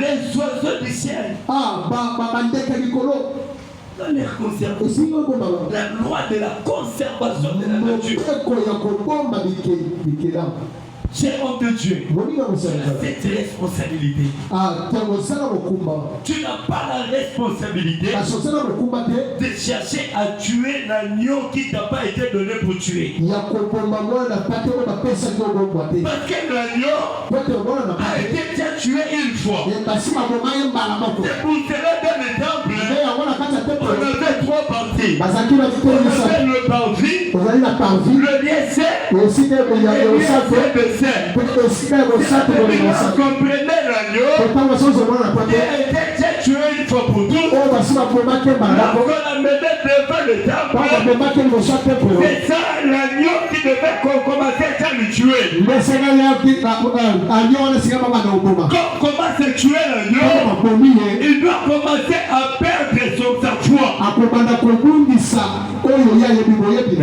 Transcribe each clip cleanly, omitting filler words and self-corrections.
Les oiseaux du ciel. Dans les conservations. La loi de la conservation de la nature. Cher homme de Dieu, cette responsabilité. Tu n'as pas la responsabilité de chercher à tuer l'agneau qui t'a pas été donné pour tuer. Parce que l'agneau a été déjà tué une fois. C'est pour cela dans le temple, on avait trois parties. On avait le parvis, le liesse, et le comprenez l'agneau qui a été tué une fois pour toutes. On l'a mené devant le temple. C'est ça l'agneau qui devait commencer à le tuer. Quand on commence à tuer l'agneau, il doit commencer à perdre sa foi.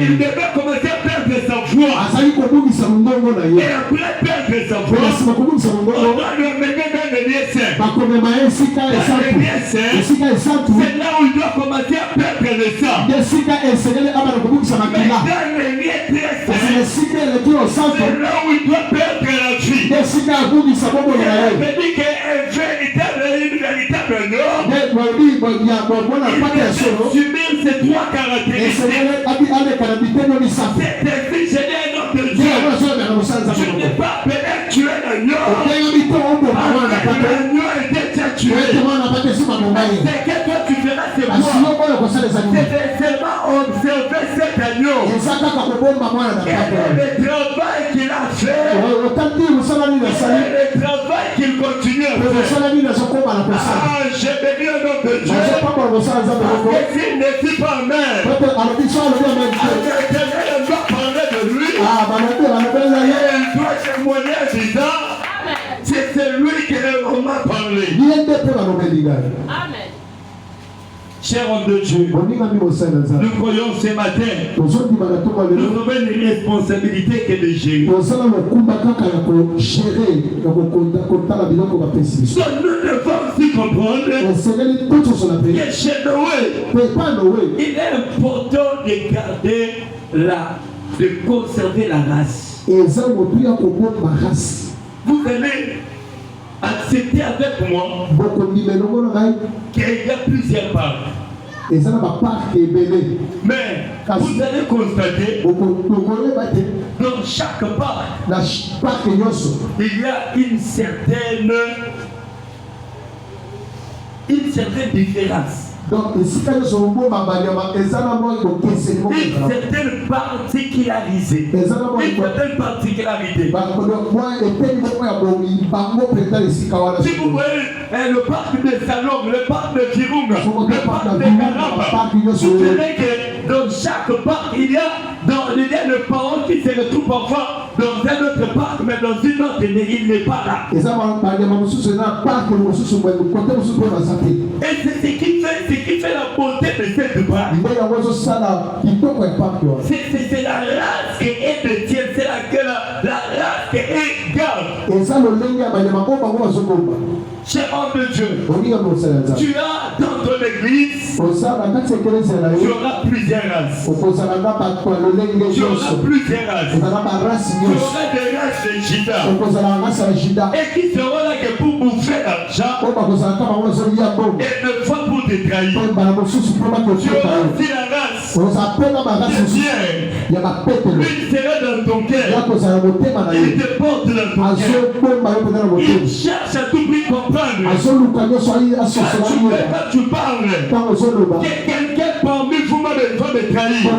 Il devait commencer à perdre sa foi. Et après perdre sa foi, on doit le mener dans le lieu saint. C'est là où il doit commencer à perdre le sang. Mais dans le lieu très saint, c'est là où il doit perdre la vie. Il avait dit qu'un véritable homme subir ces trois caractéristiques. C'est ainsi, je n'ai un homme de Dieu. Je n'ai pas appelé à tuer l'agneau. L'agneau était déjà tué. C'est que toi tu feras ses voix. C'est seulement observer cet agneau. Et le travail qu'il a fait. Le travail qu'il continue à faire. Je bénis le nom de Dieu. Parce que s'il ne dit pas amen, l'Éternel doit parler de lui. Il doit témoigner en disant, c'est celui qu'on m'a parlé. Amen. Cher homme de Dieu, nous croyons ce matin, nous avons une responsabilité que de gérer. Donc nous devons aussi comprendre que chez Noé, il est important de garder de conserver la race. Vous allez accepter avec moi qu'il y a plusieurs parts. Mais vous allez constater dans chaque part, il y a une certaine différence. Donc, une certaine particularité. Si vous voyez le parc de Salom, le parc de Virunga, le parc de Karaba, vous verrez que dans chaque parc, il y a le parent qui se retrouve parfois dans un autre parc, mais dans une autre, il n'est pas là. Et c'est ce qui fait la beauté de cette parc. C'est la race qui est de Dieu, c'est la race qui est garde. Cher homme de Dieu, tu as dans ton église, tu auras plusieurs races. Tu auras plusieurs races. Tu auras des races de Juda. Et qui seront là que pour bouffer l'argent et ne fois pour te trahir. Tu auras aussi la race de Pierre. Lui sera dans ton cœur. Il te porte dans ton cœur. Il cherche à tout prix comprendre. Quand tu parles, quelqu'un parmi vous m'a besoin de trahir.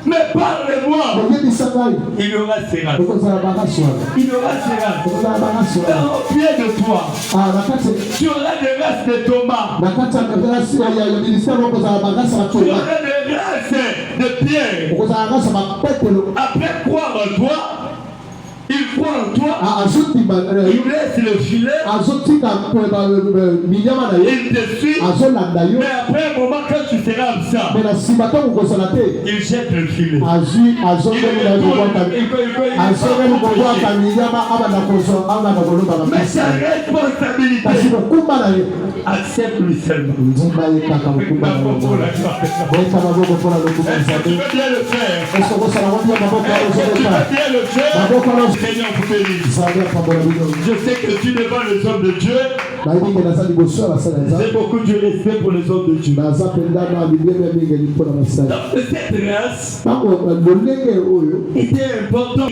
Mais parlez-moi. Il y aura ses races. Il y aura ses races. Au pied de toi, tu auras des races de Thomas. Tu auras des races de Pierre. Après croire en toi, il croit en devant toi, il laisse le filet, il te suit, mais après un moment quand tu seras absent, il jette le filet. Mais sa responsabilité, accepte-lui seulement. Est-ce que tu veux bien le faire? Est-ce que tu veux bien le faire? Seigneur, vous bénisse. Je sais que tu devant les hommes de Dieu, j'ai beaucoup de respect pour les hommes de Dieu. Dans cette race, était important.